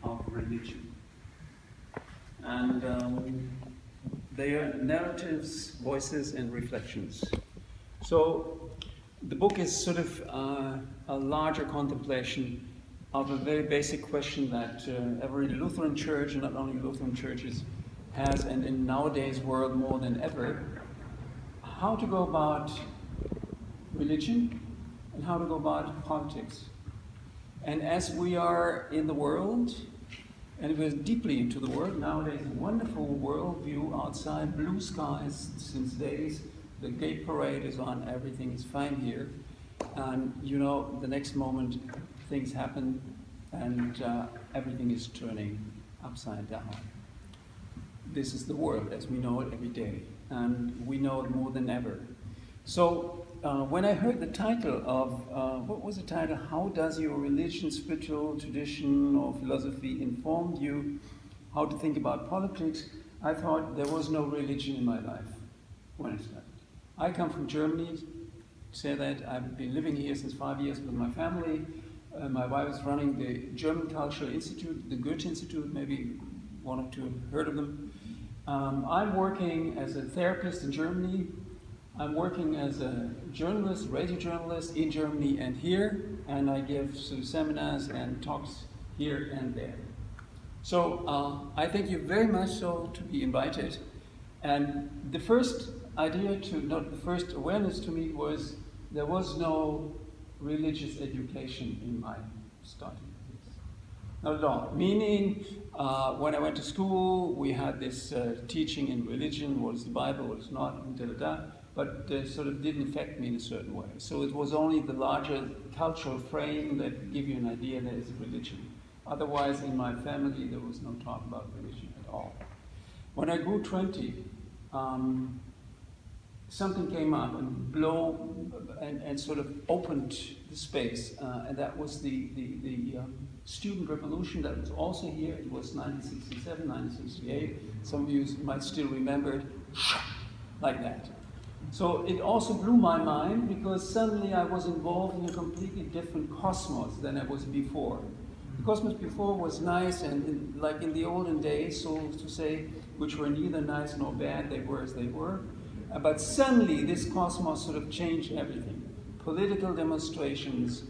of religion. And they are narratives, voices, and reflections. So the book is sort of a larger contemplation of a very basic question that every Lutheran church, and not only Lutheran churches, has, and in nowadays world more than ever, how to go about religion and how to go about politics. And as we are in the world, and we're deeply into the world, nowadays a wonderful world view outside, blue skies since days, the gay parade is on, everything is fine here. And you know, the next moment things happen and everything is turning upside down. This is the world as we know it every day, and we know it more than ever. So when I heard the title of, what was the title? How does your religion, spiritual tradition, or philosophy inform you how to think about politics? I thought there was no religion in my life when I started. I come from Germany, say that I've been living here since 5 years with my family. My wife is running the German Cultural Institute, the Goethe Institute, maybe one or two have heard of them. I'm working as a therapist in Germany. I'm working as a journalist, radio journalist in Germany and here, and I give sort of seminars and talks here and there. So I thank you very much so to be invited. And the first idea not the first awareness to me was there was no religious education in my starting. Not at all. Meaning, when I went to school, we had this teaching in religion, what is the Bible, what is not, and da-da-da, but sort of didn't affect me in a certain way. So it was only the larger cultural frame that give you an idea that it's religion. Otherwise, in my family, there was no talk about religion at all. When I grew 20, something came up and sort of opened the space, and that was the student revolution that was also here. It was 1967, 1968. Some of you might still remember it, like that. So it also blew my mind because suddenly I was involved in a completely different cosmos than I was before. The cosmos before was nice and like in the olden days, so to say, which were neither nice nor bad, they were as they were. But suddenly this cosmos sort of changed everything. Political demonstrations,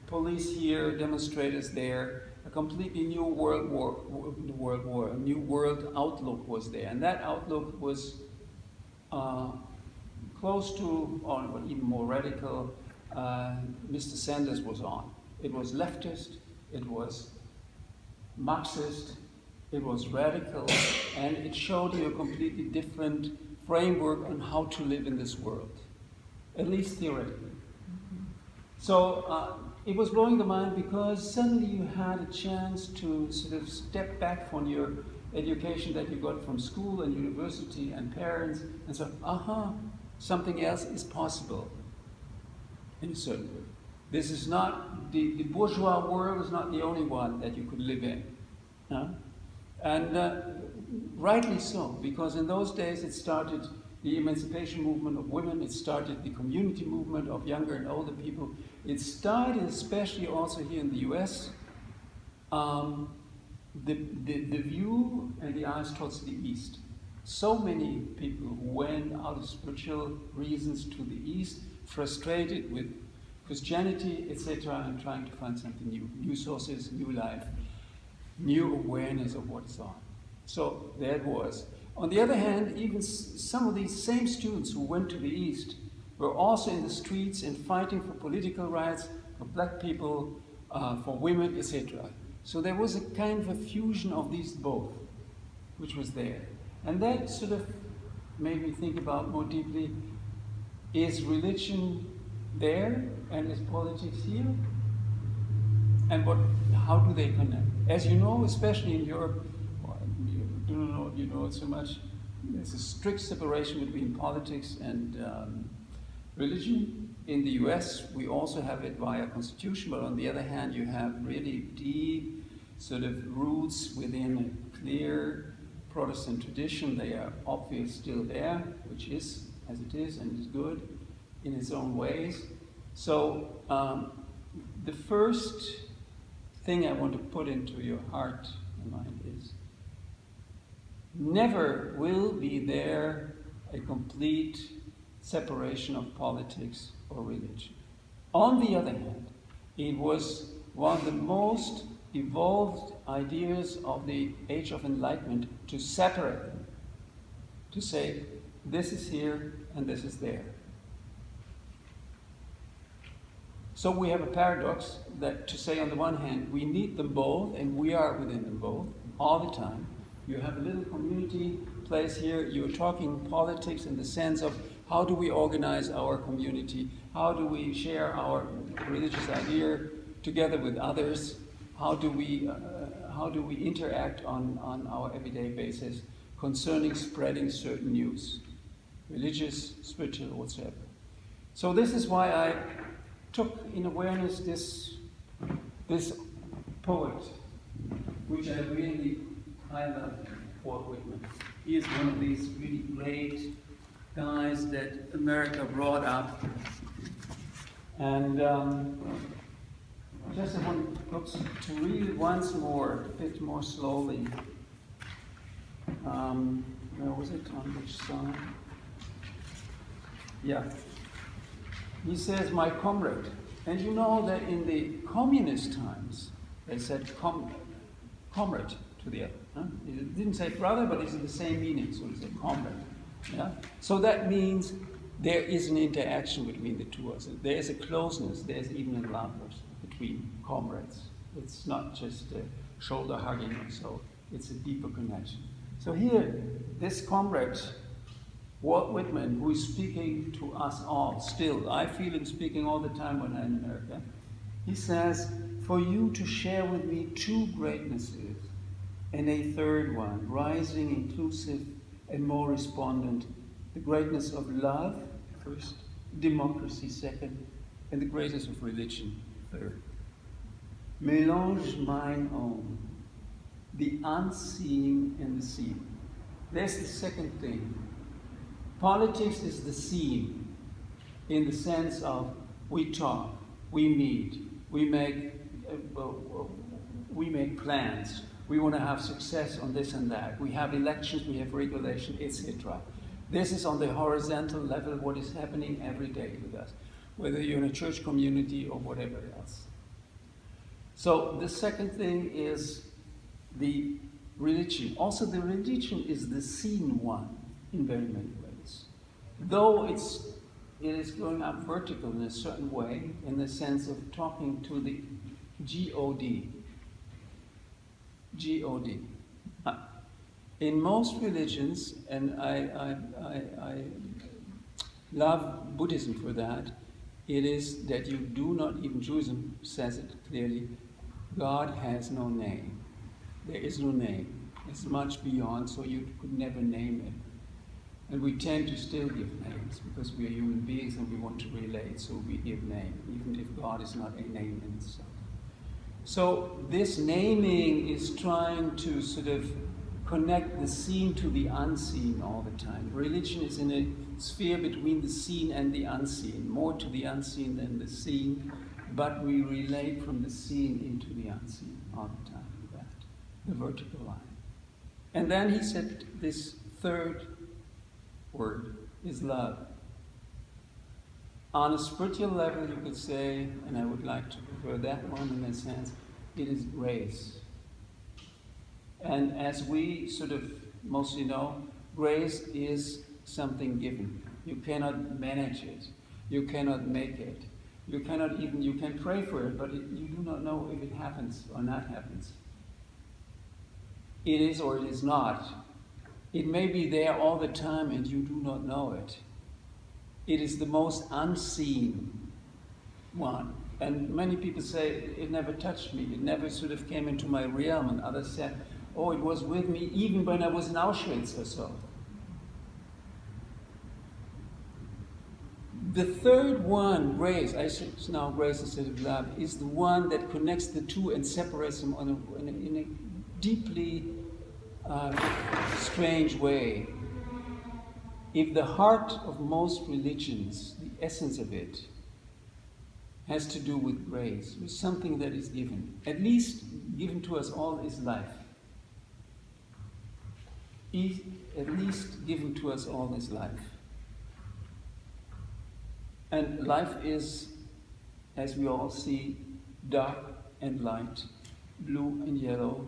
police here, demonstrators there, a completely new a new world outlook was there. And that outlook was close to, or even more radical, Mr. Sanders was on. It was leftist, it was Marxist, it was radical, and it showed you a completely different framework on how to live in this world, at least theoretically. So it was blowing the mind because suddenly you had a chance to sort of step back from your education that you got from school and university and parents, and so, something else is possible in a certain way. This is not, the bourgeois world is not the only one that you could live in. And rightly so, because in those days it started the emancipation movement of women, it started the community movement of younger and older people. It started, especially also here in the US, the view and the eyes towards the East. So many people who went out of spiritual reasons to the East, frustrated with Christianity, etc., and trying to find something new sources, new life, new awareness of what's on. So there it was. On the other hand, even some of these same students who went to the East were also in the streets and fighting for political rights, for black people, for women, etc. So there was a kind of a fusion of these both, which was there. And that sort of made me think about more deeply, is religion there and is politics here? And how do they connect? As you know, especially in Europe, you don't know if you know it so much, there's a strict separation between politics and religion. In the US, we also have it via constitution, but on the other hand, you have really deep sort of roots within a clear Protestant tradition. They are obviously still there, which is as it is and is good in its own ways. So the first thing I want to put into your heart and mind is, never will be there a complete separation of politics or religion. On the other hand, it was one of the most evolved ideas of the Age of Enlightenment to separate them, to say, this is here and this is there. So we have a paradox that to say on the one hand, we need them both and we are within them both all the time. You have a little community place here, you're talking politics in the sense of how do we organize our community, how do we share our religious idea together with others, how do we interact on our everyday basis concerning spreading certain news, religious, spiritual, whatsoever. So this is why I took in awareness this poet, which I love, Walt Whitman. He is one of these really great guys that America brought up. And just I want to read it once more, a bit more slowly. Where was it? On which side? Yeah. He says, my comrade. And you know that in the communist times, they said comrade to the other. Huh? It didn't say brother, but it's in the same meaning, so it's a comrade. Yeah? So that means there is an interaction between the two of us. There is a closeness, there's even a love between comrades. It's not just shoulder hugging or so, it's a deeper connection. So here, this comrade, Walt Whitman, who is speaking to us all still, I feel him speaking all the time when I'm in America, he says, for you to share with me two greatnesses and a third one, rising, inclusive, and more respondent, the greatness of love, first, democracy, second, and the greatness of religion, third. Mélange mine own, the unseen and the seen. There's the second thing. Politics is the seen, in the sense of we talk, we meet, we make plans. We want to have success on this and that. We have elections, we have regulation, etc. This is on the horizontal level what is happening every day with us, whether you're in a church community or whatever else. So the second thing is the religion. Also the religion is the seen one in very many ways. Though it is going up vertical in a certain way, in the sense of talking to the God. God. In most religions, and I love Buddhism for that, it is that you do not, even Judaism says it clearly, God has no name. There is no name. It's much beyond, so you could never name it. And we tend to still give names because we are human beings and we want to relate, so we give name, even if God is not a name in itself. So this naming is trying to sort of connect the seen to the unseen all the time. Religion is in a sphere between the seen and the unseen, more to the unseen than the seen, but we relate from the seen into the unseen all the time with that, the vertical line. And then he said this third word is love. On a spiritual level, you could say, and I would like to prefer that one in a sense, it is grace. And as we sort of mostly know, grace is something given. You cannot manage it. You cannot make it. You can pray for it, but you do not know if it happens or not happens. It is or it is not. It may be there all the time and you do not know it. It is the most unseen one. And many people say, it never touched me. It never sort of came into my realm. And others said, oh, it was with me even when I was in Auschwitz or so. The third one, grace, I should now grace instead of love, is the one that connects the two and separates them in a deeply strange way. If the heart of most religions, the essence of it, has to do with grace, with something that is given. At least given to us all is life. At least given to us all is life. And life is, as we all see, dark and light, blue and yellow,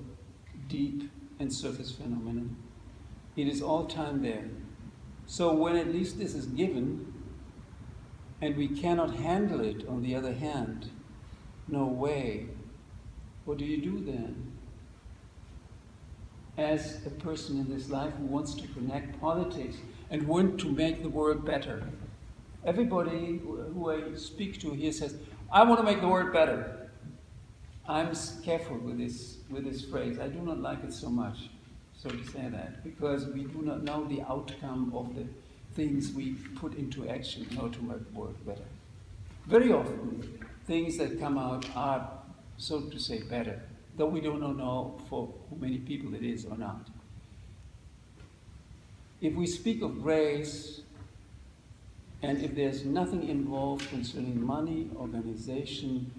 deep and surface phenomenon. It is all time there. So when at least this is given, and we cannot handle it on the other hand, no way, what do you do then? As a person in this life who wants to connect politics and want to make the world better. Everybody who I speak to here says, I want to make the world better. I'm careful with this phrase. I do not like it so much, so to say that, because we do not know the outcome of the things we put into action in order to make the world better. Very often, things that come out are, so to say, better, though we don't know for how many people it is or not. If we speak of grace, and if there's nothing involved concerning money, organization,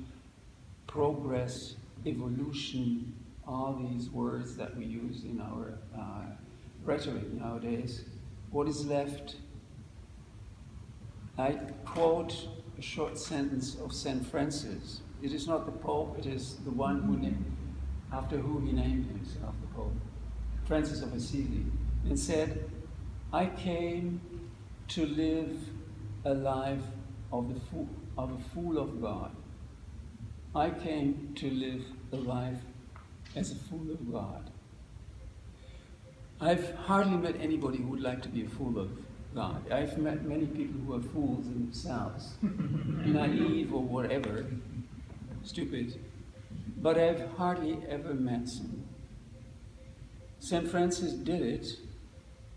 progress, evolution, all these words that we use in our rhetoric nowadays, what is left? I quote a short sentence of St. Francis. It is not the Pope, it is the one after who he named himself, the Pope, Francis of Assisi, and said, I came to live a life of a fool of God. I came to live a life as a fool of God. I've hardly met anybody who would like to be a fool of God. I've met many people who are fools themselves, naive or whatever, stupid, but I've hardly ever met someone. St. Francis did it.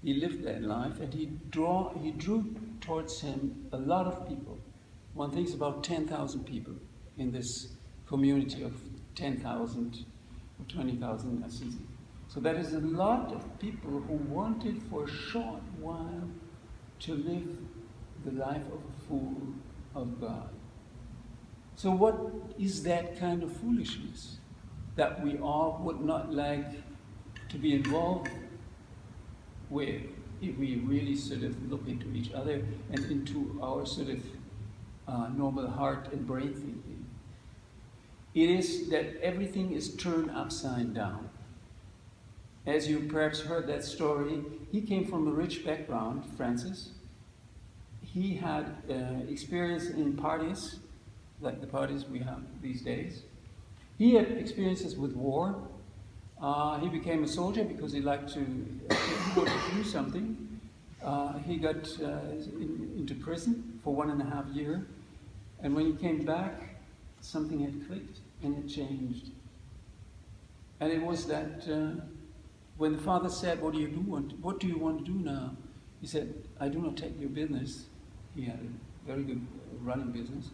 He lived that life, and he drew towards him a lot of people. One thinks about 10,000 people in this community of 10,000 or 20,000 Assisi. So that is a lot of people who wanted for a short while to live the life of a fool of God. So what is that kind of foolishness that we all would not like to be involved with if we really sort of look into each other and into our sort of normal heart and brain thinking? It is that everything is turned upside down. As you perhaps heard that story, he came from a rich background, Francis. He had experience in parties, like the parties we have these days. He had experiences with war. He became a soldier because he liked to do something. He got into prison for 1.5 years. And when he came back, something had clicked and it changed. And it was that when the father said, what do you want to do now? He said, I do not take your business. He had a very good running business.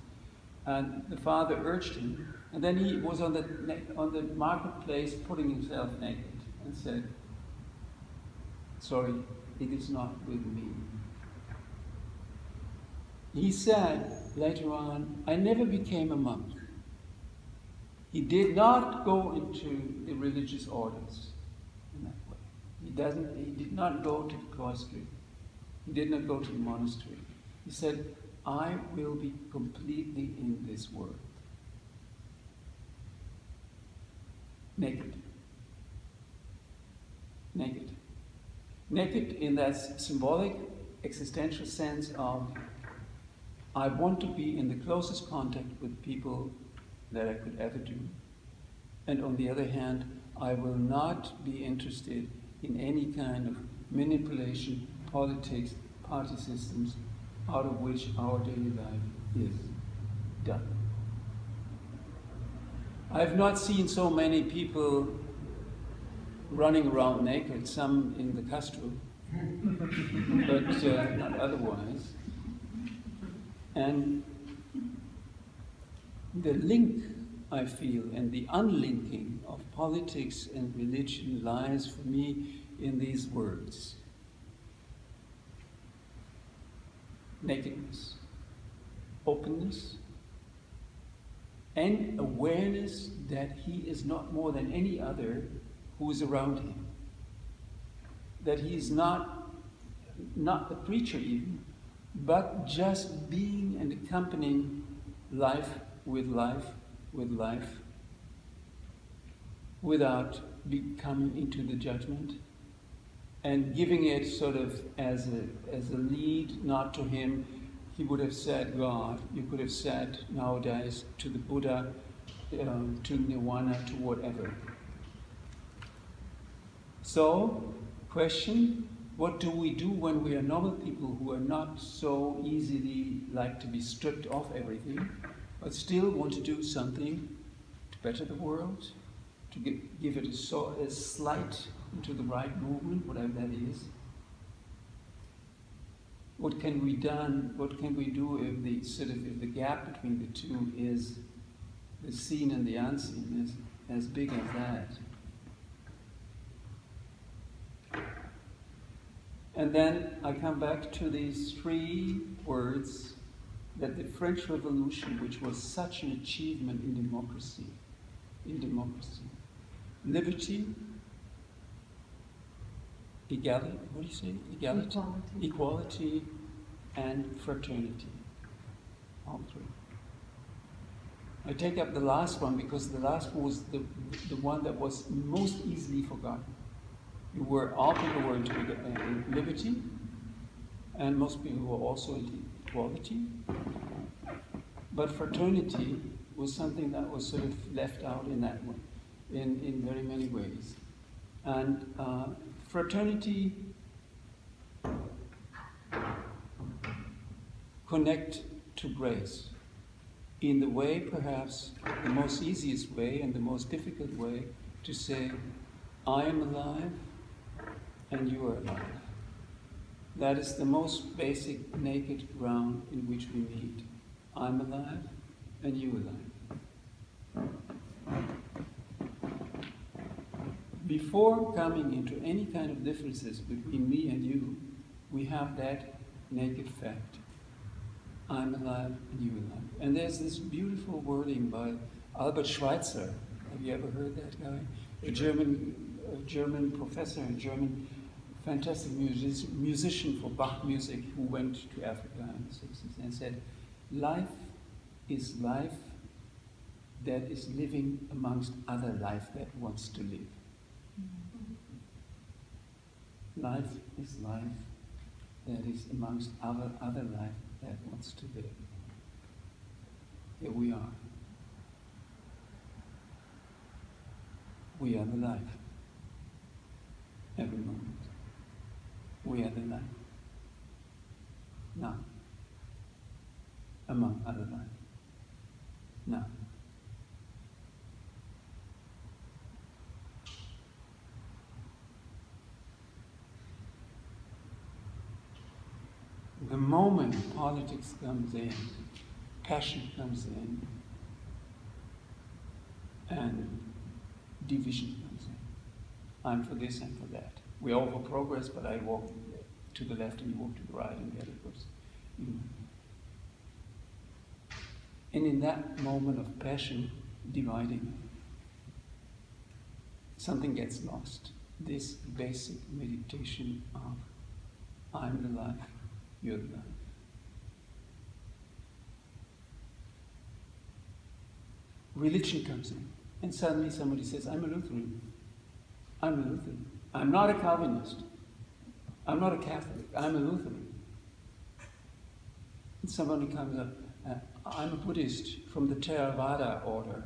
And the father urged him. And then he was on the marketplace putting himself naked and said, sorry, it is not with me. He said later on, I never became a monk. He did not go into the religious orders in that way. He did not go to the cloister. He did not go to the monastery. He said, I will be completely in this world. Naked. Naked. Naked in that symbolic, existential sense of, I want to be in the closest contact with people that I could ever do. And on the other hand, I will not be interested in any kind of manipulation, politics, party systems, out of which our daily life is done. I've not seen so many people running around naked, some in the Castro, but not otherwise. And the link, I feel, and the unlinking of politics and religion lies for me in these words. Nakedness, openness, and awareness that he is not more than any other who is around him. That he is not the preacher even, but just being and accompanying life with life with life, without coming into the judgment, and giving it sort of as a lead, not to him. He would have said God, you could have said nowadays to the Buddha, to Nirvana, to whatever. So, question, what do we do when we are normal people who are not so easily like to be stripped of everything, but still want to do something to better the world, to give it a slight into the right movement, whatever that is? What can we do if the gap between the two is the seen and the unseen, is as big as that? And then I come back to these three words that the French Revolution, which was such an achievement in democracy, liberty, equality, what do you say? Equality, and fraternity. All three. I take up the last one because the last one was the one that was most easily forgotten. All people were into liberty, and most people were also into equality. But fraternity was something that was sort of left out in that one, in very many ways. And fraternity connect to grace in the way, perhaps the most easiest way and the most difficult way, to say, I am alive and you are alive. That is the most basic naked ground in which we meet. I'm alive and you alive. Before coming into any kind of differences between me and you, we have that naked fact. I'm alive and you alive. And there's this beautiful wording by Albert Schweitzer. Have you ever heard that guy? A German professor, a German fantastic musician for Bach music, who went to Africa in the 60s and said, life is life that is living amongst other life that wants to live. Life is life that is amongst other life that wants to live. Here we are. We are the life. Every moment. We are the life. Now. Among other life. Now. The moment politics comes in, passion comes in, and division comes in. I'm for this, I'm for that. We're all for progress, but I walk to the left and you walk to the right, and the other goes. And in that moment of passion, dividing, something gets lost. This basic meditation of I'm the life, you're the life. Religion comes in, and suddenly somebody says, I'm a Lutheran. I'm a Lutheran. I'm not a Calvinist. I'm not a Catholic. I'm a Lutheran. And somebody comes up, I'm a Buddhist from the Theravada order.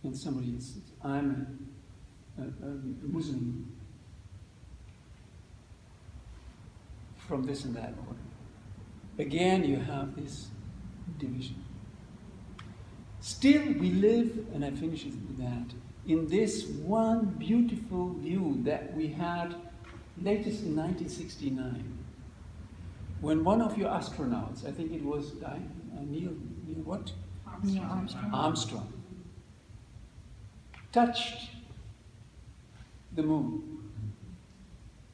And somebody says, I'm a Muslim from this and that order. Again, you have this division. Still, we live, and I finish with that, in this one beautiful view that we had latest in 1969, when one of your astronauts, I think it was Neil what? Armstrong, touched the moon.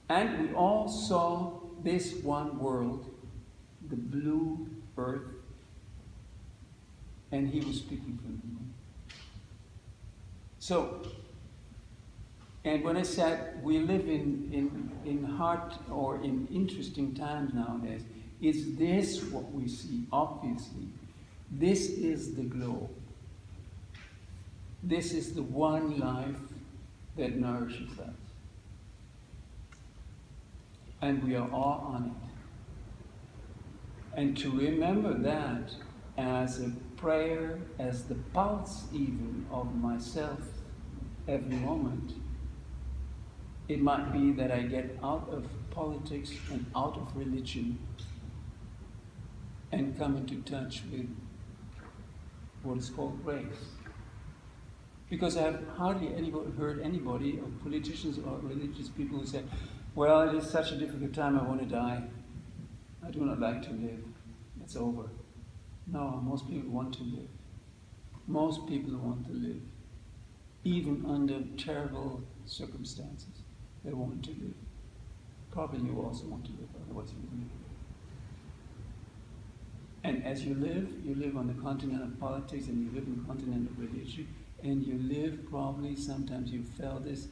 And we all saw this one world, the blue earth, and he was speaking for them. So, and when I said we live in hard or in interesting times nowadays, is this what we see? Obviously, this is the globe. This is the one life that nourishes us. And we are all on it. And to remember that as a prayer, as the pulse even of myself every moment, it might be that I get out of politics and out of religion and come into touch with what is called grace. Because I have hardly heard anybody, or politicians or religious people, who say, well, it is such a difficult time, I want to die. I do not like to live. It's over. No, most people want to live. Most people want to live. Even under terrible circumstances, they want to live. Probably you also want to live, otherwise you wouldn't live. And as you live on the continent of politics, and you live on the continent of religion, and you live probably, sometimes you felt this,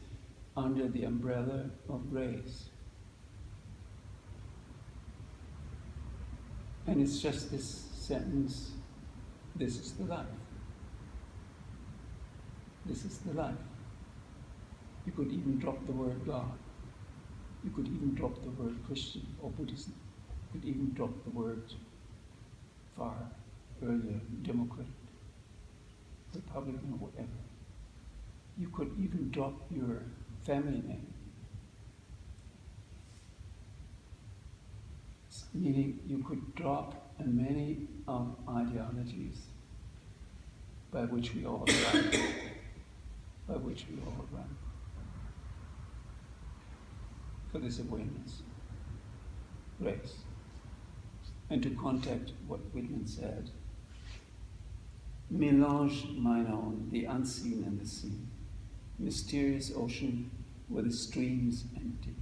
under the umbrella of grace. And it's just this sentence, this is the life. This is the life. You could even drop the word God. You could even drop the word Christian or Buddhism. You could even drop the word far earlier, Democrat, Republican, or whatever. You could even drop your family name. Meaning you could drop many of ideologies by which we all run. By which we all run. For this awareness, grace. And to contact what Whitman said, mélange mine own, the unseen and the seen, mysterious ocean where the streams empty.